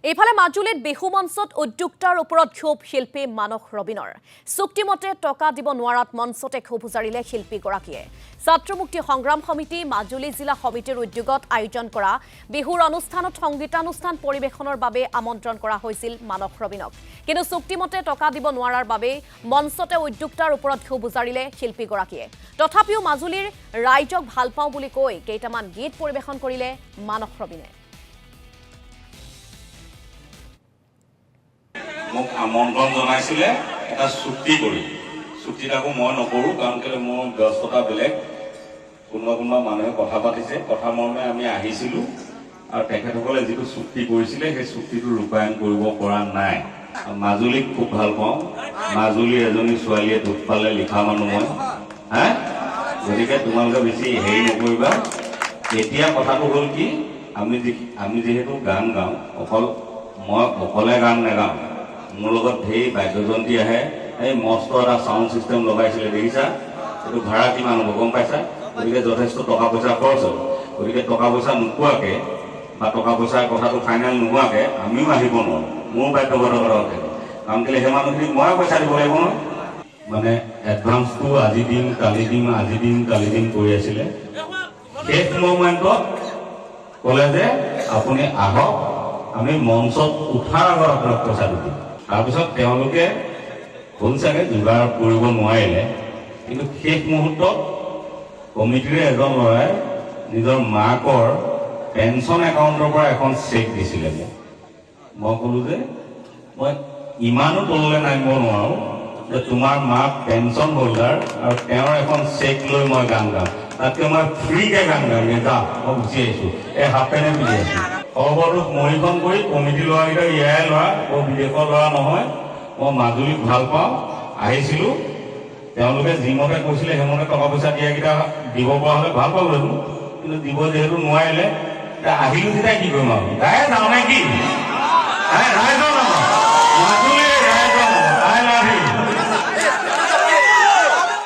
এইফালে মাজুলীত বিহু মঞ্চত উদ্যোক্তাৰ ওপৰত ক্ষোভ শিল্পী মানস ৰবিনৰ চুক্তিমতে টকা দিব নোৱাৰাত মঞ্চতে ক্ষোভ উজাৰিলে শিল্পীগৰাকীয়ে ছাত্ৰ মুক্তি সংগ্ৰাম সমিতি মাজুলী জিলা সমিতিৰ উদ্যোগত আয়োজন কৰা বিহুৰ অনুষ্ঠানত সংগীতানুষ্ঠান পৰিৱেশনৰ বাবে আমন্ত্ৰণ কৰা হৈছিল মানস ৰবিনক কিন্তু চুক্তিমতে টকা দিব নোৱাৰাৰ বাবে মঞ্চতে উদ্যোক্তাৰ ওপৰত ক্ষোভ উজাৰিলে শিল্পীগৰাকীয়ে তথাপিও মাজুলীৰ ৰাইজক ভাল পাওঁ বুলি কৈ কেইটামান গীত পৰিৱেশন কৰিলে মানস ৰবিনে মোক আমন্ত্ৰণ জনাইছিলে এটা চুক্তি কৰি চুক্তিটাকো মই নকৰো কাৰণ কেলে মোৰ ব্যস্ততা বেলেগ কোনোবা মানুহে কথা পাতিছে কথা মৰ্মে আমি আহিছিলো আৰু তেখেতসকলে যিটো চুক্তি কৰিছিলে সেই চুক্তিটো ৰূপায়ণ কৰিব পৰা নাই মাজুলীক খুব ভাল পাওঁ মাজুলীৰ এজনী ছোৱালীয়ে দুখ পালে লিখা মানুহ মই গতিকে তোমালোকে বেছি হেৰি নকৰিবা এতিয়া কথাটো হ'ল কি আমি যিহেতু গান গাওঁ মই অকলে গান নাগাওঁ মোৰ লগত ঢেৰ বাদ্যযন্ত্ৰী আহে এই মস্ত এটা সাউণ্ড সিস্টেম লগাইছিলে দেখিছা এইটো ভাড়া কিমান হ'ব গম পাইছা গতিকে যথেষ্ট টকা পইচা খৰচ হ'ল গতিকে টকা পইচা নোপোৱাকে বা টকা পইচাৰ কথাটো ফাইনেল নোহোৱাকে আমিও আহিব নোৱাৰোঁ মোৰ বাধ্যবাধকতা থাকে কাৰণ কেলে সেই মানুহখিনিক মই পইচা দিব লাগিব নহয় মানে এডভান্সটো আজি দিম কালি দিম আজি দিম কালি দিম কৰি আছিলে শেষ মমেণ্টত ক'লে যে আপুনি আহক আমি মঞ্চত উঠাৰ আগত আপোনাক পইচাটো দিম তাৰপিছত তেওঁলোকে হ'ল চাগে যোগাৰ কৰিব নোৱাৰিলে কিন্তু শেষ মুহূৰ্তত কমিটিৰে এজন ল'ৰাই নিজৰ মাকৰ পেঞ্চন একাউণ্টৰ পৰা এখন চেক দিছিলে মই ক'লো যে মই ইমানো তললৈ নামিব নোৱাৰোঁ যে তোমাৰ মাক পেঞ্চন হোল্ডাৰ আৰু তেওঁৰ এখন চেক লৈ মই গান গাম তাতকৈ মই ফ্ৰীকৈ গান গাম যা মই গুচি আহিছোঁ এই হাফ পেনে বুজি আছোঁ সৰ্বদোষ মৰিখন কৰি কমিটি ল'ৰাকেইটা ইয়াৰে ল'ৰা বৰ বিদেশৰ ল'ৰা নহয় মই মাজুলীক ভাল পাওঁ আহিছিলোঁ তেওঁলোকে যিমতে কৈছিলে সেইমতে টকা পইচা দিয়াকেইটা দিব পৰা হ'লে ভাল পালোঁ কিন্তু দিব যিহেতু নোৱাৰিলে আহিলোঁ যেতিয়া কি কৰিম আৰু গায়ে যাওঁ নে কি ৰাইজ